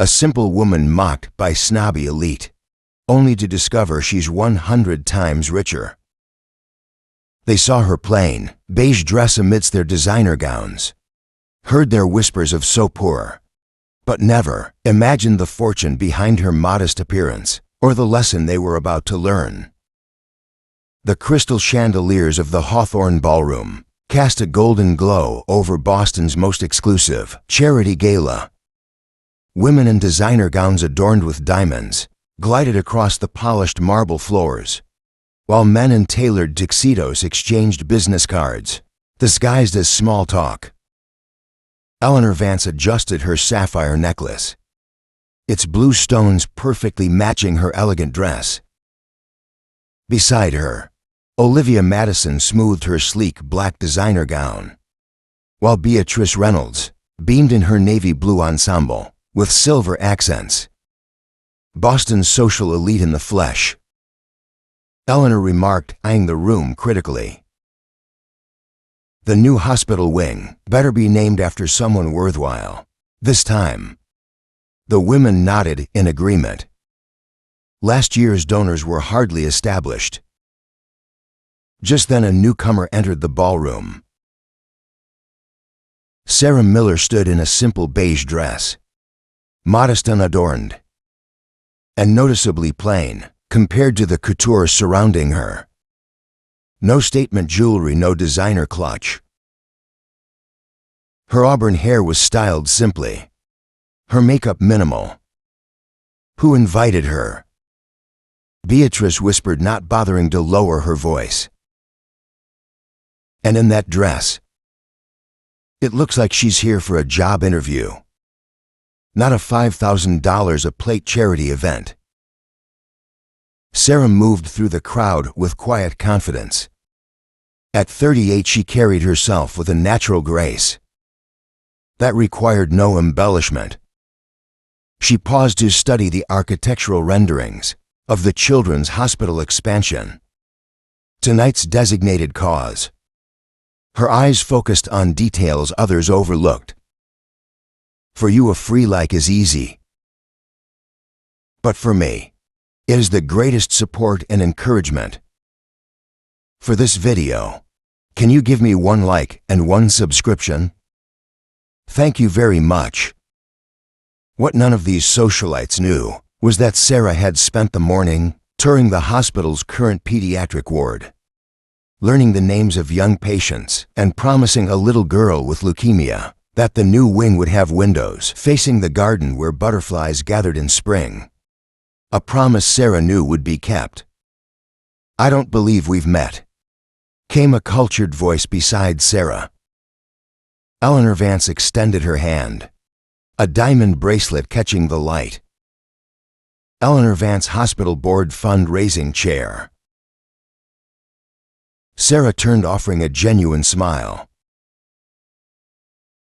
A simple woman mocked by snobby elite, only to discover she's 100 times richer. They saw her plain, beige dress amidst their designer gowns, heard their whispers of so poor, but never imagined the fortune behind her modest appearance or the lesson they were about to learn. The crystal chandeliers of the Hawthorne Ballroom cast a golden glow over Boston's most exclusive charity gala. Women in designer gowns adorned with diamonds glided across the polished marble floors, while men in tailored tuxedos exchanged business cards, disguised as small talk. Eleanor Vance adjusted her sapphire necklace, its blue stones perfectly matching her elegant dress. Beside her, Olivia Madison smoothed her sleek black designer gown, while Beatrice Reynolds beamed in her navy blue ensemble with silver accents. Boston's social elite in the flesh, Eleanor remarked, eyeing the room critically. The new hospital wing better be named after someone worthwhile this time. The women nodded in agreement. Last year's donors were hardly established. Just then a newcomer entered the ballroom. Sarah Miller stood in a simple beige dress, modest and adorned, and noticeably plain compared to the couture surrounding her. No statement jewelry, no designer clutch. Her auburn hair was styled simply, her makeup minimal. Who invited her? Beatrice whispered, not bothering to lower her voice. And in that dress, it looks like she's here for a job interview, not a $5,000 a plate charity event. Sarah moved through the crowd with quiet confidence. At 38, she carried herself with a natural grace that required no embellishment. She paused to study the architectural renderings of the children's hospital expansion, tonight's designated cause. Her eyes focused on details others overlooked. For you, a free like is easy. But for me, it is the greatest support and encouragement. For this video, can you give me 1 like and 1 subscription? Thank you very much. What none of these socialites knew was that Sarah had spent the morning touring the hospital's current pediatric ward, learning the names of young patients and promising a little girl with leukemia that the new wing would have windows facing the garden where butterflies gathered in spring. A promise Sarah knew would be kept. "I don't believe we've met," came a cultured voice beside Sarah. Eleanor Vance extended her hand, a diamond bracelet catching the light. Eleanor Vance Hospital Board fundraising chair. Sarah turned, offering a genuine smile.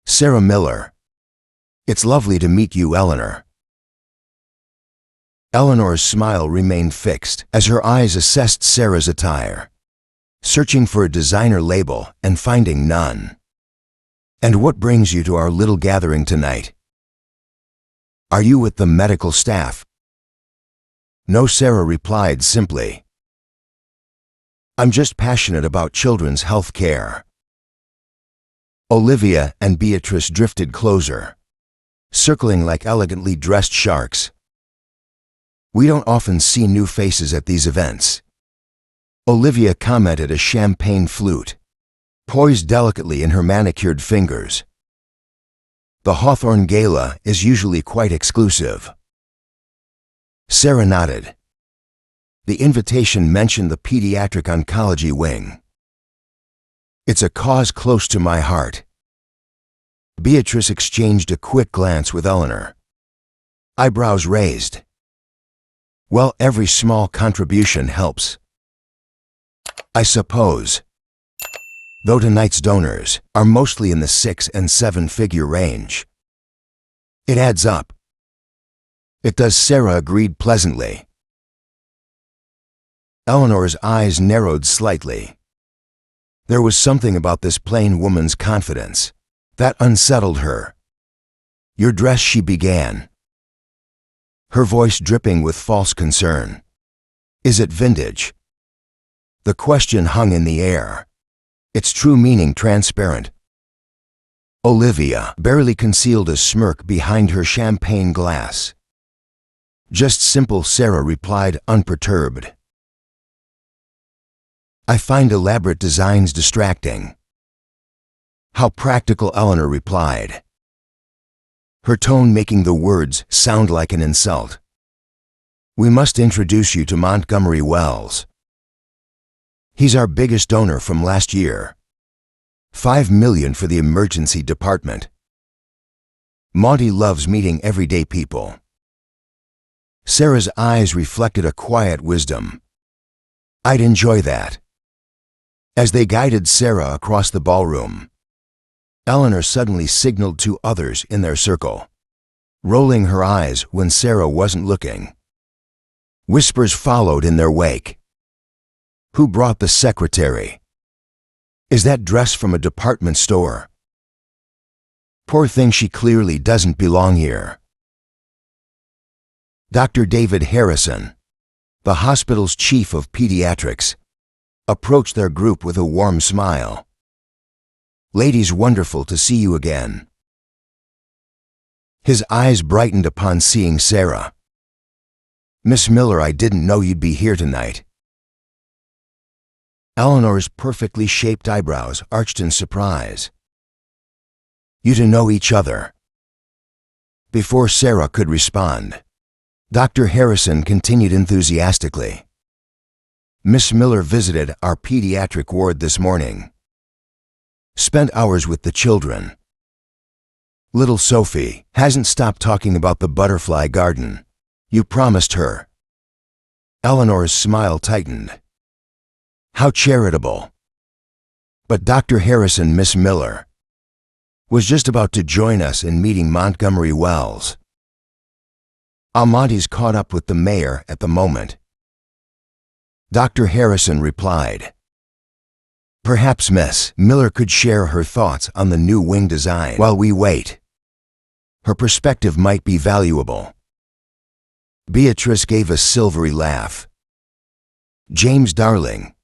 Sarah Miller. "It's lovely to meet you, Eleanor." Eleanor's smile remained fixed as her eyes assessed Sarah's attire, searching for a designer label and finding none. "And what brings you to our little gathering tonight? Are you with the medical staff?" "No," Sarah replied simply. "I'm just passionate about children's health care." Olivia and Beatrice drifted closer, circling like elegantly dressed sharks. "We don't often see new faces at these events," Olivia commented, a champagne flute poised delicately in her manicured fingers. "The Hawthorne Gala is usually quite exclusive." Sarah nodded. The invitation mentioned the pediatric oncology wing. "It's a cause close to my heart." Beatrice exchanged a quick glance with Eleanor, eyebrows raised. "Well, every small contribution helps, I suppose. Though tonight's donors are mostly in the 6- and 7-figure range. It adds up." "It does," Sarah agreed pleasantly. Eleanor's eyes narrowed slightly. There was something about this plain woman's confidence that unsettled her. "Your dress," she began, her voice dripping with false concern. Is it vintage? The question hung in the air, its true meaning transparent. Olivia barely concealed a smirk behind her champagne glass. Just simple, Sarah replied, unperturbed. I find elaborate designs distracting. How practical, Eleanor replied, her tone making the words sound like an insult. We must introduce you to Montgomery Wells. He's our biggest donor from last year. $5 million for the emergency department. Monty loves meeting everyday people. Sarah's eyes reflected a quiet wisdom. I'd enjoy that. As they guided Sarah across the ballroom, Eleanor suddenly signaled to others in their circle, rolling her eyes when Sarah wasn't looking. Whispers followed in their wake. Who brought the secretary? Is that dress from a department store? Poor thing, she clearly doesn't belong here. Dr. David Harrison, the hospital's chief of pediatrics, approached their group with a warm smile. Ladies, wonderful to see you again. His eyes brightened upon seeing Sarah. Miss Miller, I didn't know you'd be here tonight. Eleanor's perfectly shaped eyebrows arched in surprise. You two know each other? Before Sarah could respond, Dr. Harrison continued enthusiastically. Miss Miller visited our pediatric ward this morning. Spent hours with the children. Little Sophie hasn't stopped talking about the butterfly garden. You promised her. Eleanor's smile tightened. How charitable. But Dr. Harrison, Miss Miller was just about to join us in meeting Montgomery Wells. Monty's caught up with the mayor at the moment. Dr. Harrison replied. Perhaps Miss Miller could share her thoughts on the new wing design while we wait. Her perspective might be valuable. Beatrice gave a silvery laugh. James, darling,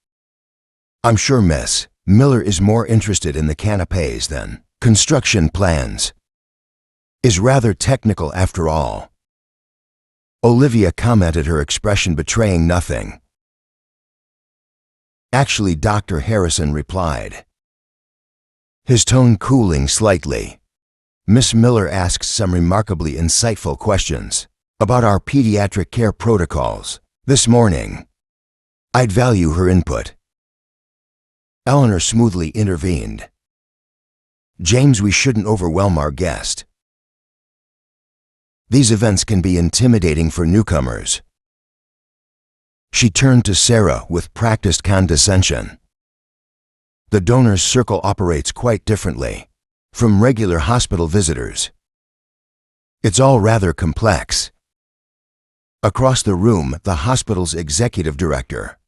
I'm sure Miss Miller is more interested in the canapes than construction plans. Is rather technical after all. Olivia commented, her expression betraying nothing. Actually, Dr. Harrison replied, his tone cooling slightly. Miss Miller asked some remarkably insightful questions about our pediatric care protocols this morning. I'd value her input. Eleanor smoothly intervened. James, we shouldn't overwhelm our guest. These events can be intimidating for newcomers. She turned to Sarah with practiced condescension. The donor's circle operates quite differently from regular hospital visitors. It's all rather complex. Across the room, the hospital's executive director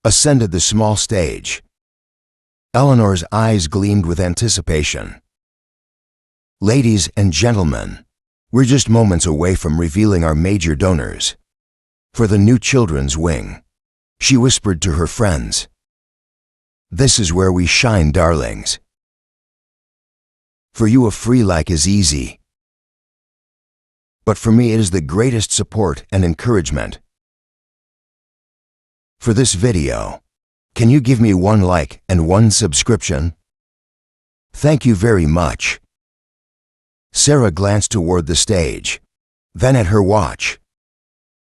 ascended the small stage. Eleanor's eyes gleamed with anticipation. Ladies and gentlemen, we're just moments away from revealing our major donors for the new children's wing, she whispered to her friends. This is where we shine, darlings. For you, a free like is easy. But for me, it is the greatest support and encouragement. For this video, can you give me 1 like and 1 subscription? Thank you very much. Sarah glanced toward the stage, then at her watch.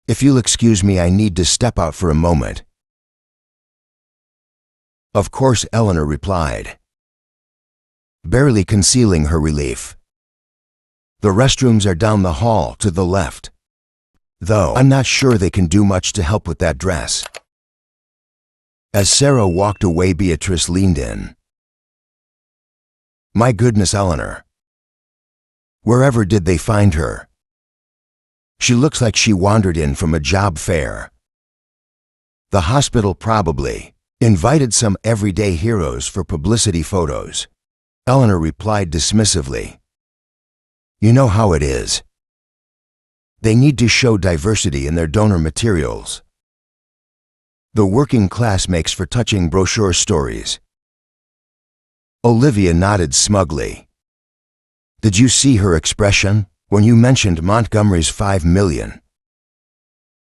If you'll excuse me, I need to step out for a moment. Of course, Eleanor replied, barely concealing her relief. The restrooms are down the hall to the left, though I'm not sure they can do much to help with that dress. As Sarah walked away, Beatrice leaned in. My goodness, Eleanor. Wherever did they find her? She looks like she wandered in from a job fair. The hospital probably invited some everyday heroes for publicity photos. Eleanor replied dismissively. You know how it is. They They need to show diversity in their donor materials. The working class makes for touching brochure stories. Olivia nodded smugly. Did you see her expression when you mentioned Montgomery's 5 million?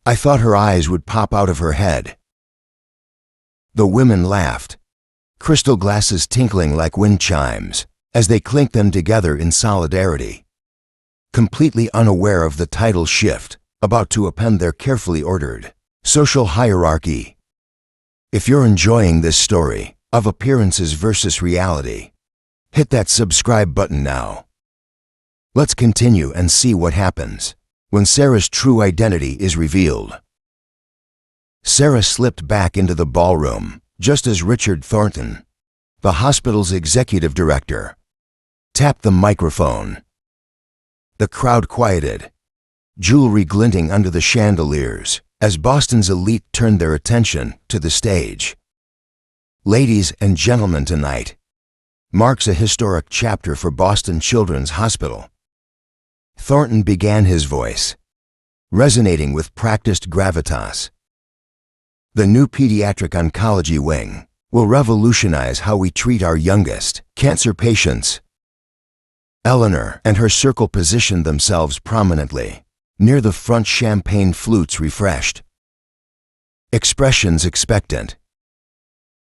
I thought her eyes would pop out of her head. The women laughed, crystal glasses tinkling like wind chimes as they clinked them together in solidarity, completely unaware of the tidal shift about to append their carefully ordered social hierarchy. If you're enjoying this story of appearances versus reality, hit that subscribe button now. Let's continue and see what happens when Sarah's true identity is revealed. Sarah slipped back into the ballroom just as Richard Thornton, the hospital's executive director, tapped the microphone. The crowd quieted, jewelry glinting under the chandeliers as Boston's elite turned their attention to the stage. Ladies and gentlemen, tonight marks a historic chapter for Boston Children's Hospital. Thornton began his voice, resonating with practiced gravitas. The new pediatric oncology wing will revolutionize how we treat our youngest cancer patients. Eleanor and her circle positioned themselves prominently, near the front, champagne flutes refreshed, expressions expectant.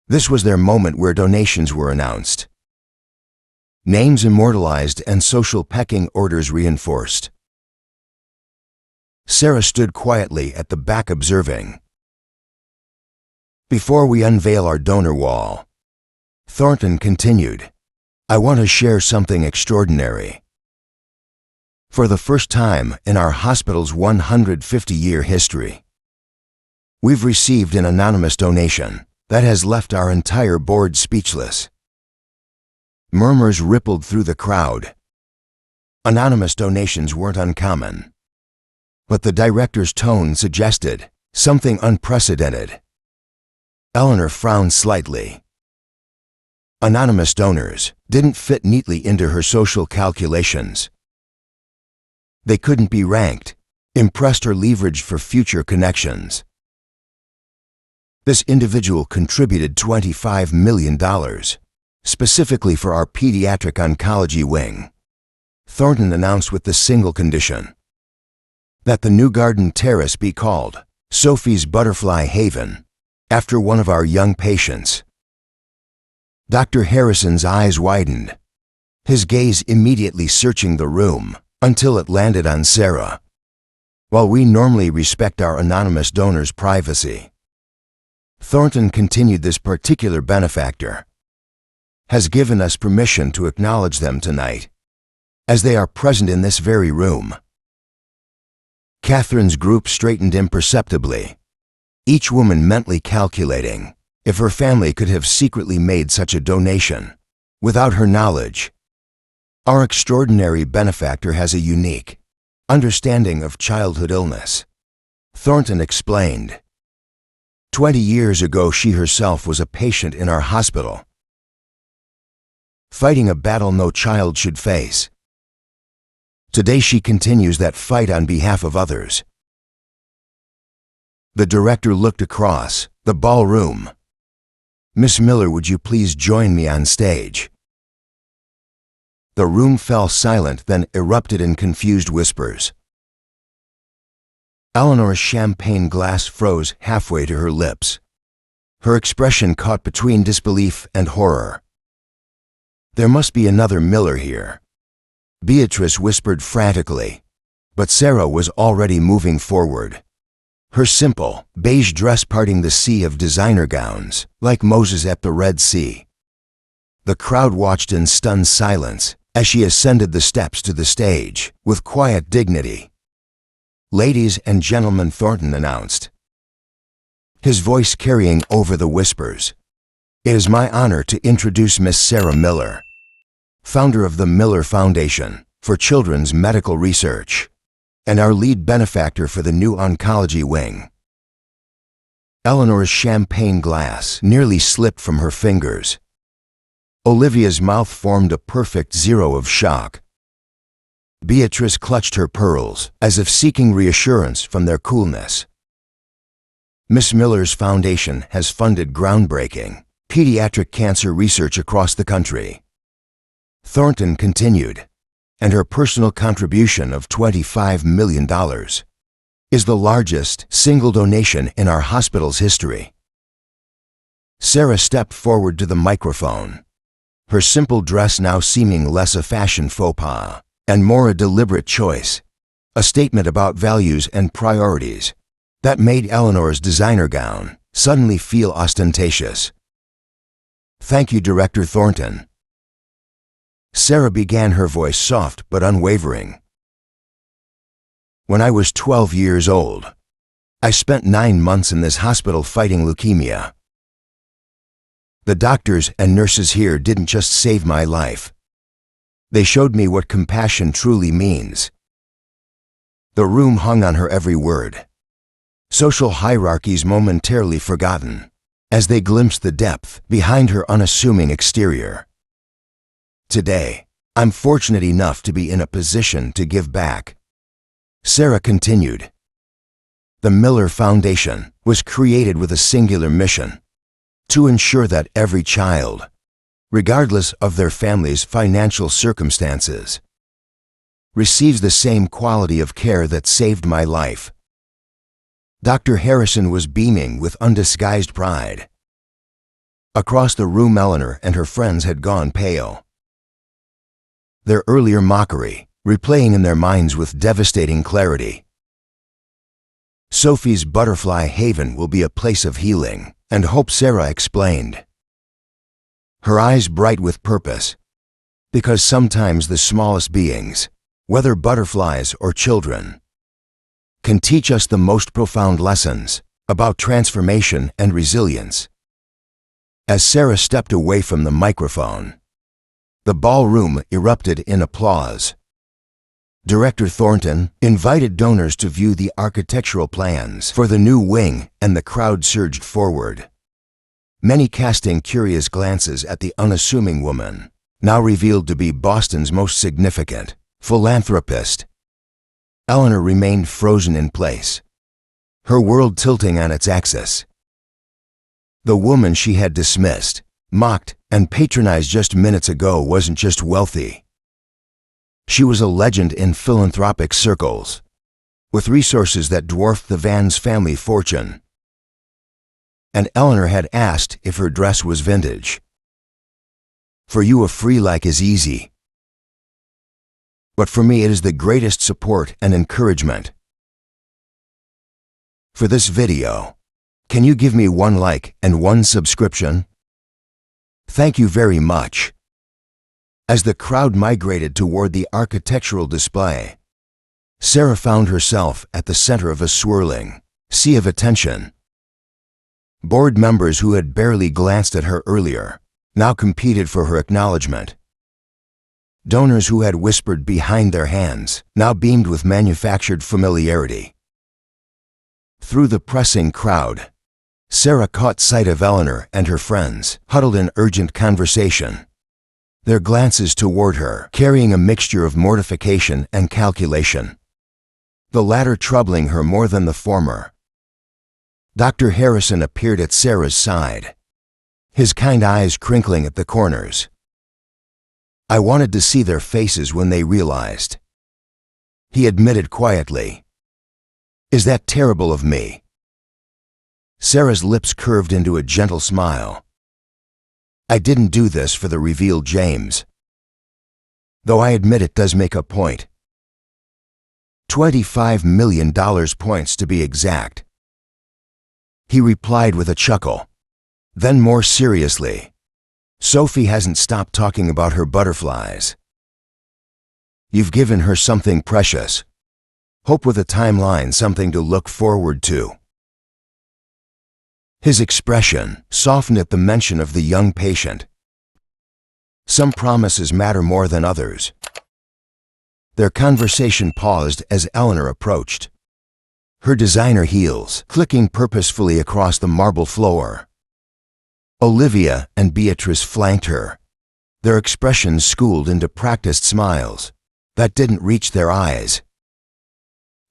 This was their moment where donations were announced, names immortalized and social pecking orders reinforced. Sarah stood quietly at the back observing. Before we unveil our donor wall, Thornton continued, I want to share something extraordinary. For the first time in our hospital's 150-year history, we've received an anonymous donation that has left our entire board speechless. Murmurs rippled through the crowd. Anonymous donations weren't uncommon, but the director's tone suggested something unprecedented. Eleanor frowned slightly. Anonymous donors didn't fit neatly into her social calculations. They couldn't be ranked, impressed, or leveraged for future connections. This individual contributed $25 million, specifically for our pediatric oncology wing, Thornton announced, with the single condition that the new garden terrace be called Sophie's Butterfly Haven, after one of our young patients. Dr. Harrison's eyes widened, his gaze immediately searching the room until it landed on Sarah. While we normally respect our anonymous donors' privacy, Thornton continued, this particular benefactor has given us permission to acknowledge them tonight, as they are present in this very room. Catherine's group straightened imperceptibly, each woman mentally calculating if her family could have secretly made such a donation without her knowledge. Our extraordinary benefactor has a unique understanding of childhood illness, Thornton explained. 20 years ago, she herself was a patient in our hospital, fighting a battle no child should face. Today she continues that fight on behalf of others. The director looked across the ballroom. Miss Miller, would you please join me on stage? The room fell silent, then erupted in confused whispers. Eleanor's champagne glass froze halfway to her lips, her expression caught between disbelief and horror. There must be another Miller here, Beatrice whispered frantically, but Sarah was already moving forward, her simple, beige dress parting the sea of designer gowns like Moses at the Red Sea. The crowd watched in stunned silence as she ascended the steps to the stage with quiet dignity. Ladies and gentlemen, Thornton announced, his voice carrying over the whispers. It is my honor to introduce Miss Sarah Miller, founder of the Miller Foundation for Children's Medical Research, and our lead benefactor for the new oncology wing. Eleanor's champagne glass nearly slipped from her fingers. Olivia's mouth formed a perfect zero of shock. Beatrice clutched her pearls, as if seeking reassurance from their coolness. Miss Miller's foundation has funded groundbreaking pediatric cancer research across the country. Thornton continued, and her personal contribution of $25 million is the largest single donation in our hospital's history. Sarah stepped forward to the microphone, her simple dress now seeming less a fashion faux pas and more a deliberate choice, a statement about values and priorities that made Eleanor's designer gown suddenly feel ostentatious. "Thank you, Director Thornton." Sarah began, her voice soft but unwavering. "When I was 12 years old, I spent 9 months in this hospital fighting leukemia. The doctors and nurses here didn't just save my life. They showed me what compassion truly means." The room hung on her every word, social hierarchies momentarily forgotten, as they glimpsed the depth behind her unassuming exterior. "Today, I'm fortunate enough to be in a position to give back," Sarah continued. "The Miller Foundation was created with a singular mission: to ensure that every child, regardless of their family's financial circumstances, receives the same quality of care that saved my life." Dr. Harrison was beaming with undisguised pride. Across the room, Eleanor and her friends had gone pale, their earlier mockery replaying in their minds with devastating clarity. "Sophie's Butterfly Haven will be a place of healing and hope," Sarah explained, her eyes bright with purpose, "because sometimes the smallest beings, whether butterflies or children, can teach us the most profound lessons about transformation and resilience." As Sarah stepped away from the microphone, the ballroom erupted in applause. Director Thornton invited donors to view the architectural plans for the new wing, and the crowd surged forward, many casting curious glances at the unassuming woman, now revealed to be Boston's most significant philanthropist. Eleanor remained frozen in place, her world tilting on its axis. The woman she had dismissed, mocked, and patronized just minutes ago wasn't just wealthy. She was a legend in philanthropic circles, with resources that dwarfed the Vans family fortune. And Eleanor had asked if her dress was vintage. "For you, a free like is easy. But for me, it is the greatest support and encouragement. For this video, can you give me 1 like and 1 subscription? Thank you very much." As the crowd migrated toward the architectural display, Sarah found herself at the center of a swirling sea of attention. Board members who had barely glanced at her earlier now competed for her acknowledgement. Donors who had whispered behind their hands now beamed with manufactured familiarity. Through the pressing crowd, Sarah caught sight of Eleanor and her friends huddled in urgent conversation, their glances toward her carrying a mixture of mortification and calculation, the latter troubling her more than the former. Dr. Harrison appeared at Sarah's side, his kind eyes crinkling at the corners. "I wanted to see their faces when they realized," he admitted quietly. "Is that terrible of me?" Sarah's lips curved into a gentle smile. "I didn't do this for the revealed James. Though I admit it does make a point. $25 million points to be exact." He replied with a chuckle. Then more seriously, "Sophie hasn't stopped talking about her butterflies. You've given her something precious. Hope with a timeline, something to look forward to." His expression softened at the mention of the young patient. Some promises matter more than others. Their conversation paused as Eleanor approached, her designer heels clicking purposefully across the marble floor. Olivia and Beatrice flanked her, their expressions schooled into practiced smiles that didn't reach their eyes.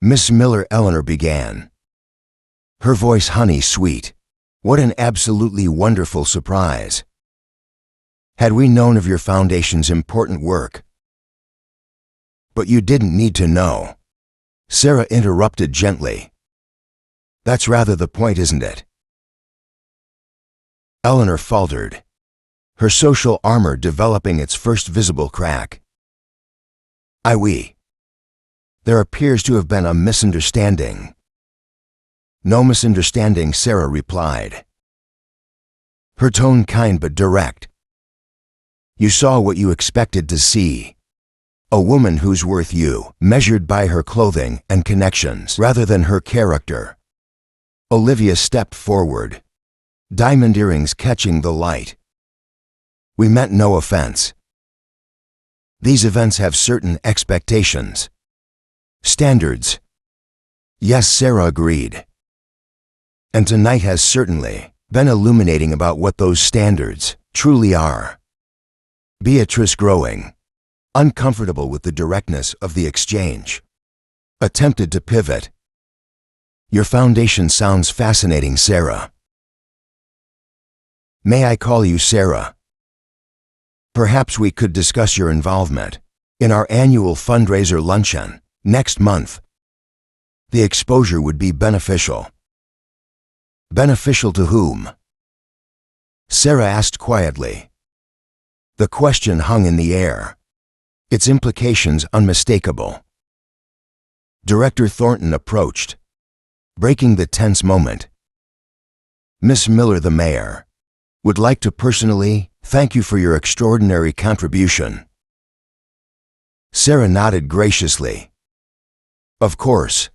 "Miss Miller," Eleanor began, her voice honey sweet. "What an absolutely wonderful surprise. Had we known of your foundation's important work—" "But you didn't need to know," Sarah interrupted gently. "That's rather the point, isn't it?" Eleanor faltered, her social armor developing its first visible crack. "Oui. There appears to have been a misunderstanding." "No misunderstanding," Sarah replied, her tone kind but direct. "You saw what you expected to see. A woman whose worth you measured by her clothing and connections rather than her character." Olivia stepped forward, diamond earrings catching the light. "We meant no offense. These events have certain expectations. Standards." "Yes," Sarah agreed. "And tonight has certainly been illuminating about what those standards truly are." Beatrice, growing uncomfortable with the directness of the exchange, attempted to pivot. "Your foundation sounds fascinating, Sarah." "May I call you Sarah? Perhaps we could discuss your involvement in our annual fundraiser luncheon next month. The exposure would be beneficial." "Beneficial to whom?" Sarah asked quietly. The question hung in the air, its implications unmistakable. Director Thornton approached, breaking the tense moment. "Miss Miller, the mayor, would like to personally thank you for your extraordinary contribution." Sarah nodded graciously. "Of course."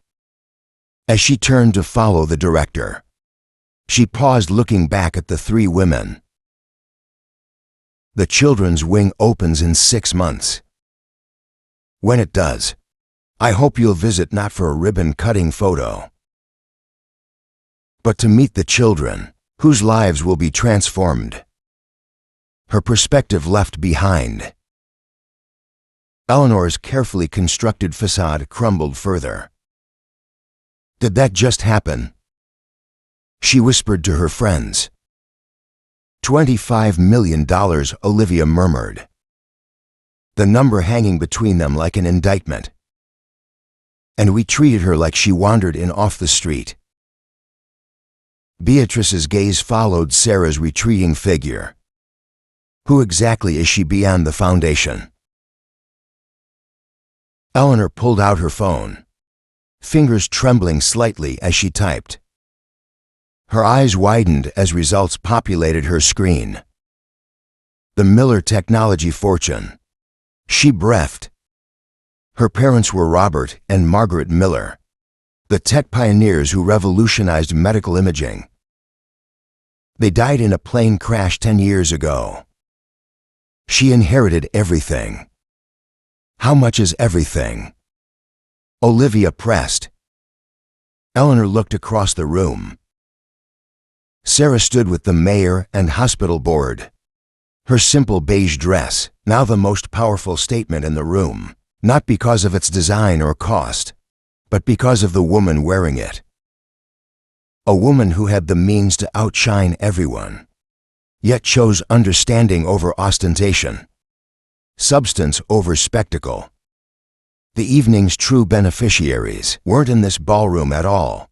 As she turned to follow the director, she paused, looking back at the three women. "The children's wing opens in 6 months. When it does, I hope you'll visit, not for a ribbon-cutting photo, but to meet the children whose lives will be transformed." Her perspective left behind, Eleanor's carefully constructed facade crumbled further. "Did that just happen?" she whispered to her friends. $25 million, Olivia murmured, the number hanging between them like an indictment. "And we treated her like she wandered in off the street." Beatrice's gaze followed Sarah's retreating figure. "Who exactly is she beyond the foundation?" Eleanor pulled out her phone, fingers trembling slightly as she typed. Her eyes widened as results populated her screen. "The Miller technology fortune," she breathed. Her parents were Robert and Margaret Miller, the tech pioneers who revolutionized medical imaging. They died in a plane crash 10 years ago. She inherited everything. How much is everything? Olivia pressed. Eleanor looked across the room. Sarah stood with the mayor and hospital board, her simple beige dress now the most powerful statement in the room, not because of its design or cost, but because of the woman wearing it. A woman who had the means to outshine everyone, yet chose understanding over ostentation, substance over spectacle. The evening's true beneficiaries weren't in this ballroom at all,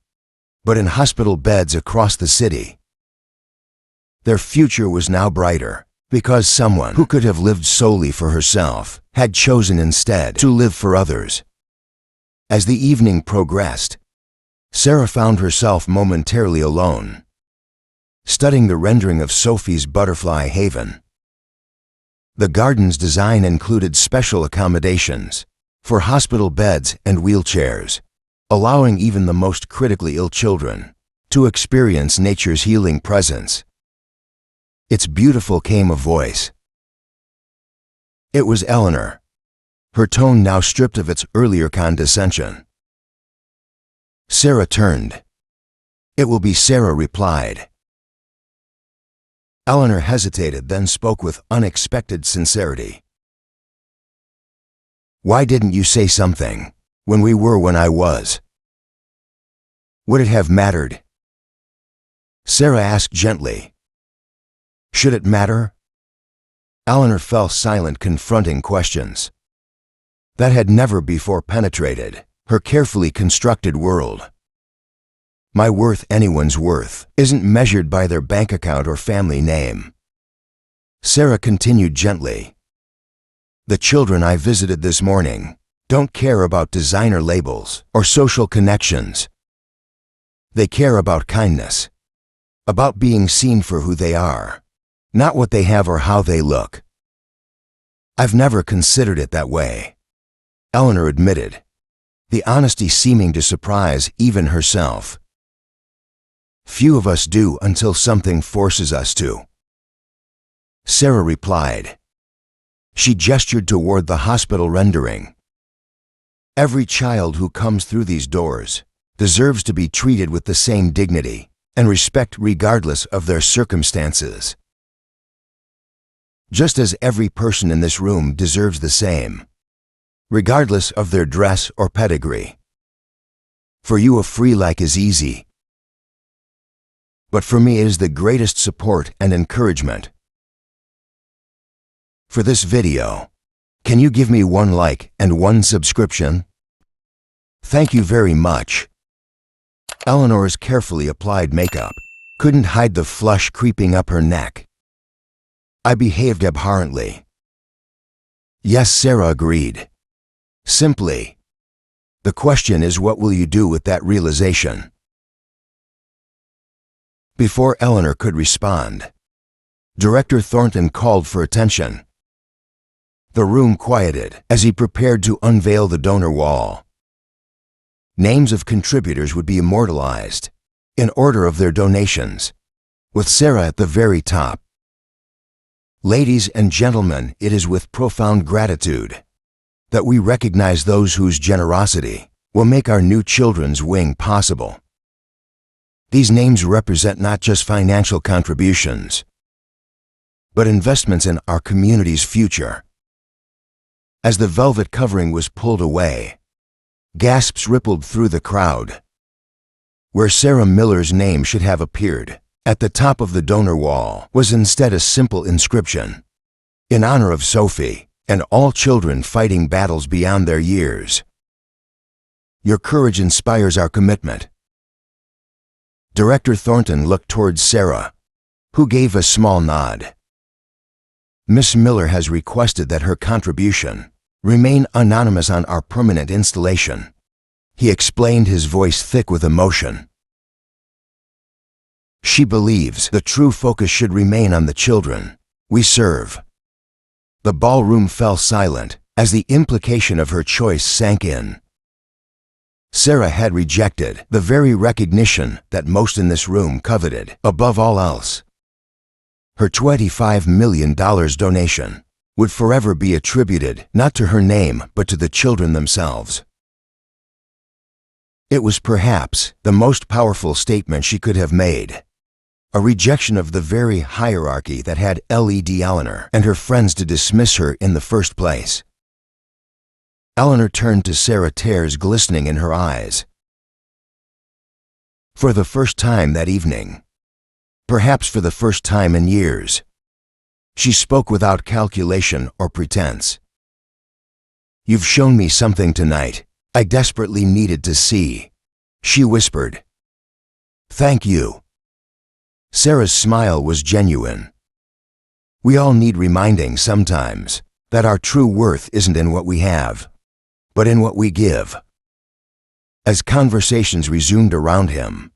but in hospital beds across the city. Their future was now brighter, because someone who could have lived solely for herself had chosen instead to live for others. As the evening progressed, Sarah found herself momentarily alone, studying the rendering of Sophie's Butterfly Haven. The garden's design included special accommodations for hospital beds and wheelchairs, allowing even the most critically ill children to experience nature's healing presence. "It's beautiful," came a voice. It was Eleanor, her tone now stripped of its earlier condescension. Sarah turned. "It will be," Sarah replied. Eleanor hesitated, then spoke with unexpected sincerity. Why didn't you say something when we were when I was? Would it have mattered? Sarah asked gently. Should it matter? Eleanor fell silent, confronting questions that had never before penetrated her carefully constructed world. My worth, anyone's worth, isn't measured by their bank account or family name. Sarah continued gently. The children I visited this morning don't care about designer labels or social connections. They care about kindness, about being seen for who they are, not what they have or how they look. I've never considered it that way, Eleanor admitted, the honesty seeming to surprise even herself. Few of us do until something forces us to. Sarah replied. She gestured toward the hospital rendering. Every child who comes through these doors deserves to be treated with the same dignity and respect regardless of their circumstances. Just as every person in this room deserves the same, regardless of their dress or pedigree. For you, a free like is easy. But for me, it is the greatest support and encouragement. For this video, can you give me 1 like and 1 subscription? Thank you very much. Eleanor's carefully applied makeup couldn't hide the flush creeping up her neck. I behaved abhorrently. Yes, Sarah agreed. Simply, the question is, what will you do with that realization? Before Eleanor could respond, Director Thornton called for attention. The room quieted as he prepared to unveil the donor wall. Names of contributors would be immortalized in order of their donations, with Sarah at the very top. Ladies and gentlemen, it is with profound gratitude that we recognize those whose generosity will make our new children's wing possible. These names represent not just financial contributions, but investments in our community's future. As the velvet covering was pulled away, gasps rippled through the crowd. Where Sarah Miller's name should have appeared at the top of the donor wall was instead a simple inscription, in honor of Sophie and all children fighting battles beyond their years. Your courage inspires our commitment. Director Thornton looked towards Sarah, who gave a small nod. Miss Miller has requested that her contribution remain anonymous on our permanent installation, he explained, his voice thick with emotion. She believes the true focus should remain on the children we serve. The ballroom fell silent as the implication of her choice sank in. Sarah had rejected the very recognition that most in this room coveted above all else. Her $25 million donation would forever be attributed not to her name but to the children themselves. It was perhaps the most powerful statement she could have made, a rejection of the very hierarchy that had led Eleanor and her friends to dismiss her in the first place. Eleanor turned to Sarah, tears glistening in her eyes. For the first time that evening, perhaps for the first time in years, she spoke without calculation or pretense. You've shown me something tonight I desperately needed to see, she whispered. Thank you. Sarah's smile was genuine. We all need reminding sometimes that our true worth isn't in what we have, but in what we give. As conversations resumed around him,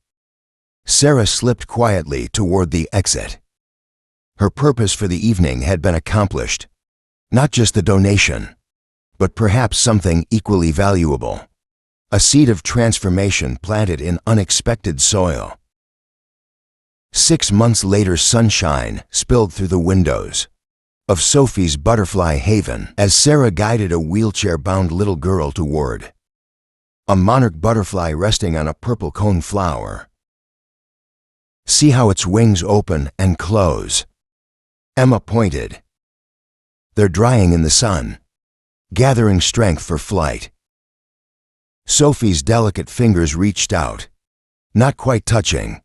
Sarah slipped quietly toward the exit. Her purpose for the evening had been accomplished, not just the donation, but perhaps something equally valuable, a seed of transformation planted in unexpected soil. 6 months later, sunshine spilled through the windows of Sophie's butterfly haven as Sarah guided a wheelchair-bound little girl toward a monarch butterfly resting on a purple cone flower. See how its wings open and close, Emma pointed. They're drying in the sun, gathering strength for flight. Sophie's delicate fingers reached out, not quite touching.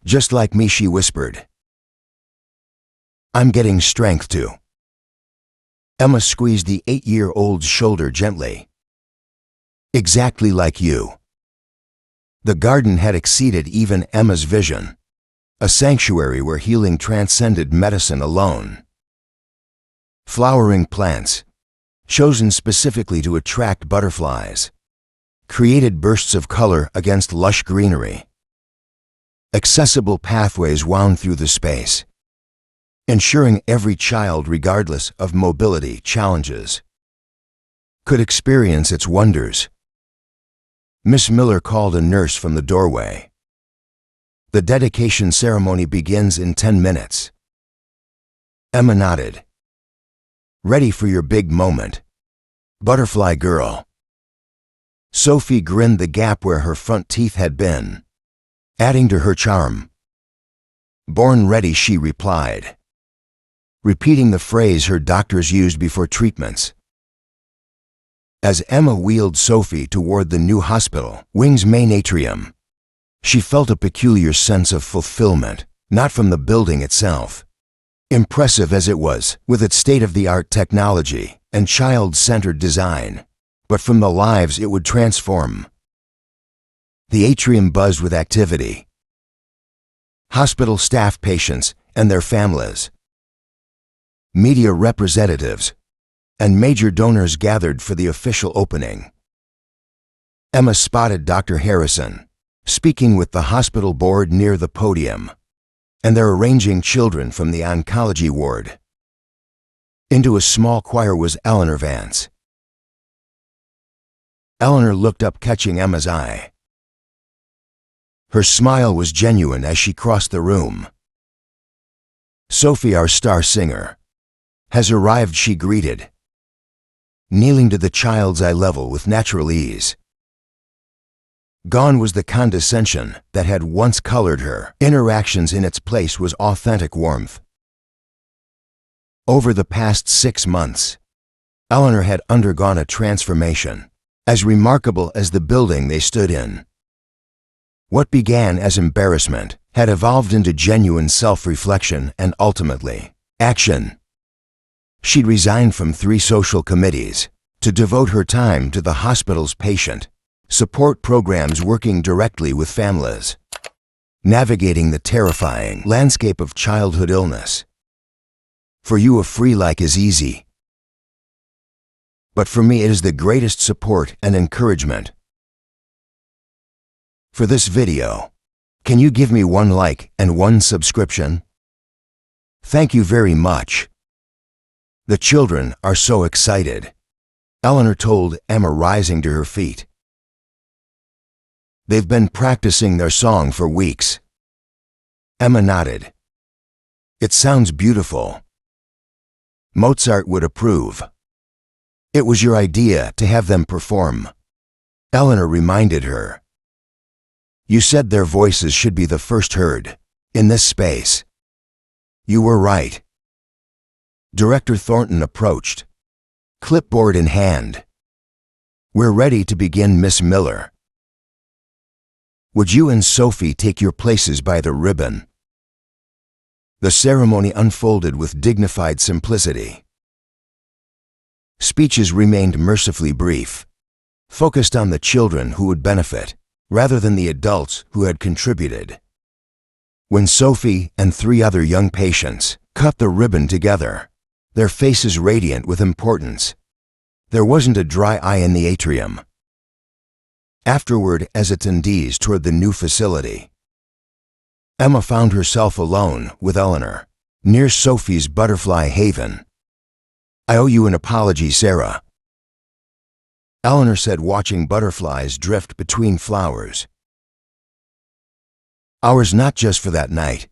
"Just like me," she whispered. "I'm getting strength too." Emma squeezed the 8-year-old's shoulder gently. "Exactly like you." The garden had exceeded even Emma's vision, a sanctuary where healing transcended medicine alone. Flowering plants, chosen specifically to attract butterflies, created bursts of color against lush greenery. Accessible pathways wound through the space, ensuring every child, regardless of mobility challenges, could experience its wonders. Miss Miller called a nurse from the doorway. "The dedication ceremony begins in 10 minutes." Emma nodded. "Ready for your big moment, butterfly girl." Sophie grinned the gap where her front teeth had been, adding to her charm. "Born ready," she replied, repeating the phrase her doctors used before treatments. As Emma wheeled Sophie toward the new hospital wing's main atrium, she felt a peculiar sense of fulfillment, not from the building itself, impressive as it was with its state-of-the-art technology and child-centered design, but from the lives it would transform. The atrium buzzed with activity. Hospital staff, patients, and their families, media representatives, and major donors gathered for the official opening. Emma spotted Dr. Harrison speaking with the hospital board near the podium, and they're arranging children from the oncology ward. Into a small choir was Eleanor Vance. Eleanor looked up, catching Emma's eye. Her smile was genuine as she crossed the room. "Sophie, our star singer, has arrived," she greeted, kneeling to the child's eye level with natural ease. Gone was the condescension that had once colored her interactions. In its place was authentic warmth. Over the past 6 months, Eleanor had undergone a transformation as remarkable as the building they stood in. What began as embarrassment had evolved into genuine self-reflection and ultimately action. She'd resigned from 3 social committees to devote her time to the hospital's patient support programs, working directly with families, navigating the terrifying landscape of childhood illness. For you, a free like is easy, but for me it is the greatest support and encouragement. For this video, can you give me 1 like and 1 subscription? Thank you very much. The children are so excited, Eleanor told Emma, rising to her feet. They've been practicing their song for weeks. Emma nodded. It sounds beautiful. Mozart would approve. It was your idea to have them perform, Eleanor reminded her. You said their voices should be the first heard in this space. You were right. Director Thornton approached, clipboard in hand. We're ready to begin, Miss Miller. Would you and Sophie take your places by the ribbon? The ceremony unfolded with dignified simplicity. Speeches remained mercifully brief, focused on the children who would benefit, rather than the adults who had contributed. When Sophie and 3 other young patients cut the ribbon together, their faces radiant with importance, there wasn't a dry eye in the atrium. Afterward, as attendees toured the new facility, Emma found herself alone with Eleanor, near Sophie's butterfly haven. I owe you an apology, Sarah, Eleanor said, watching butterflies drift between flowers. Ours not just for that night,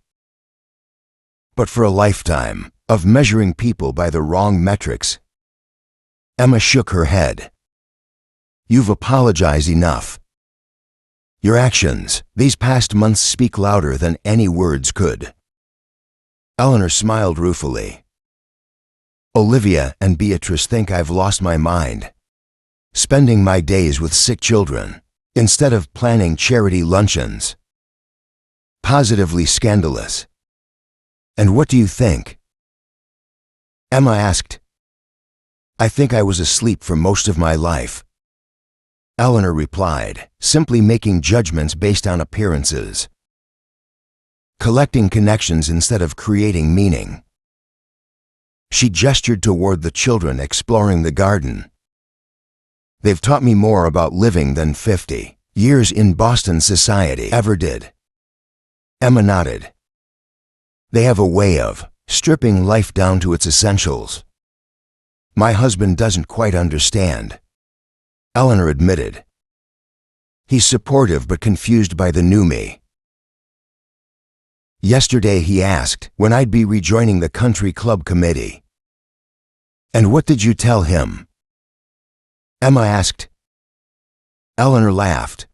but for a lifetime of measuring people by the wrong metrics. Emma shook her head. You've apologized enough. Your actions these past months speak louder than any words could. Eleanor smiled ruefully. Olivia and Beatrice think I've lost my mind, spending my days with sick children instead of planning charity luncheons. Positively scandalous. And what do you think? Emma asked. I think I was asleep for most of my life. Eleanor replied, simply making judgments based on appearances. Collecting connections instead of creating meaning. She gestured toward the children exploring the garden. They've taught me more about living than 50 years in Boston society ever did. Emma nodded. They have a way of stripping life down to its essentials. My husband doesn't quite understand, Eleanor admitted. He's supportive but confused by the new me. Yesterday he asked when I'd be rejoining the country club committee. And what did you tell him? Emma asked. Eleanor laughed.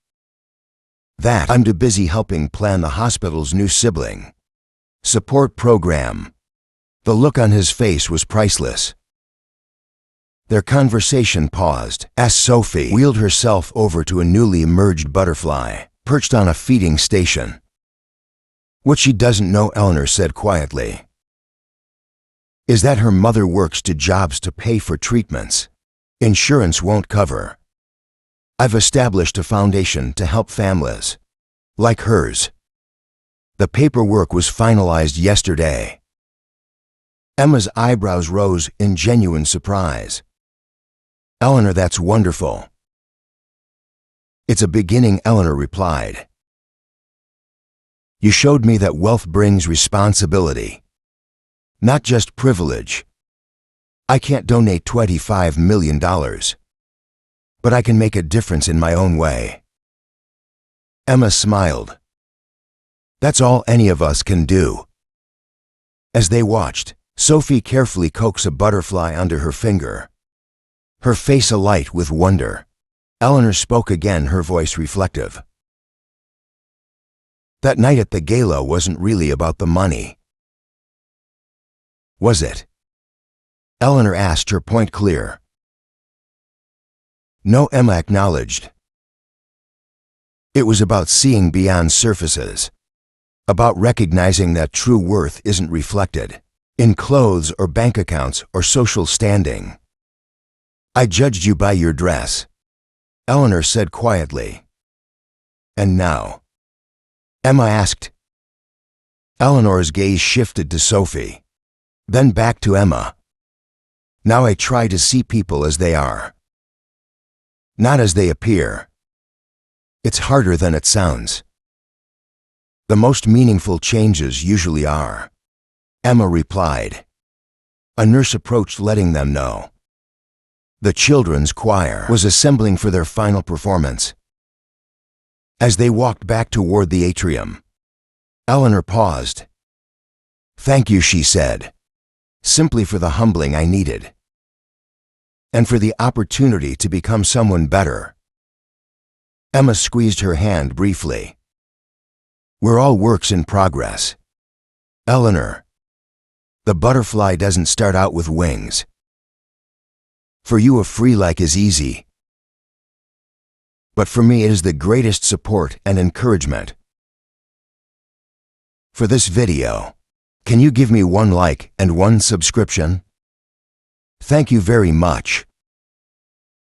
That I'm too busy helping plan the hospital's new sibling support program. The look on his face was priceless. Their conversation paused as Sophie wheeled herself over to a newly emerged butterfly perched on a feeding station. What she doesn't know, Eleanor said quietly, is that her mother works 2 jobs to pay for treatments insurance won't cover. I've established a foundation to help families like hers. The paperwork was finalized yesterday. Emma's eyebrows rose in genuine surprise. Eleanor, that's wonderful. It's a beginning, Eleanor replied. You showed me that wealth brings responsibility, not just privilege. I can't donate $25 million, but I can make a difference in my own way. Emma smiled. That's all any of us can do. As they watched, Sophie carefully coax a butterfly under her finger, her face alight with wonder. Eleanor spoke again, her voice reflective. That night at the gala wasn't really about the money. Was it? Eleanor asked, her point clear. No, Emma acknowledged. It was about seeing beyond surfaces, about recognizing that true worth isn't reflected in clothes or bank accounts or social standing. I judged you by your dress, Eleanor said quietly. And now? Emma asked. Eleanor's gaze shifted to Sophie, then back to Emma. Now I try to see people as they are, not as they appear. It's harder than it sounds. The most meaningful changes usually are, Emma replied. A nurse approached, letting them know the children's choir was assembling for their final performance. As they walked back toward the atrium, Eleanor paused. Thank you, she said, simply for the humbling I needed, and for the opportunity to become someone better. Emma squeezed her hand briefly. We're all works in progress, Eleanor. The butterfly doesn't start out with wings. For you, a free like is easy. But for me, it is the greatest support and encouragement. For this video, can you give me 1 like and 1 subscription? Thank you very much.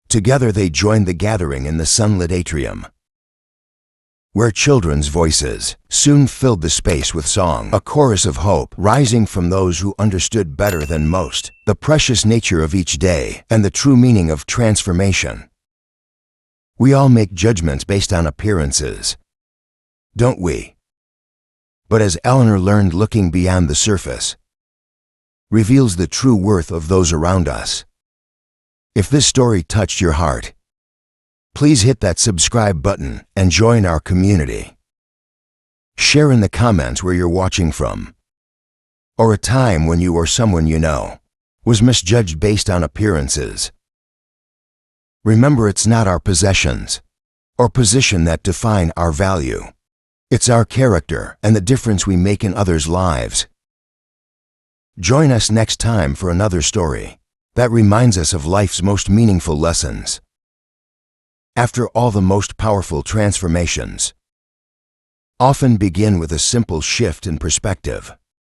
Together they joined the gathering in the sunlit atrium, where children's voices soon filled the space with song, a chorus of hope rising from those who understood better than most the precious nature of each day and the true meaning of transformation. We all make judgments based on appearances, don't we? But as Eleanor learned, looking beyond the surface reveals the true worth of those around us. If this story touched your heart, please hit that subscribe button and join our community. Share in the comments where you're watching from, or a time when you or someone you know was misjudged based on appearances. Remember, it's not our possessions or position that define our value. It's our character and the difference we make in others' lives. Join us next time for another story that reminds us of life's most meaningful lessons. After all, the most powerful transformations often begin with a simple shift in perspective.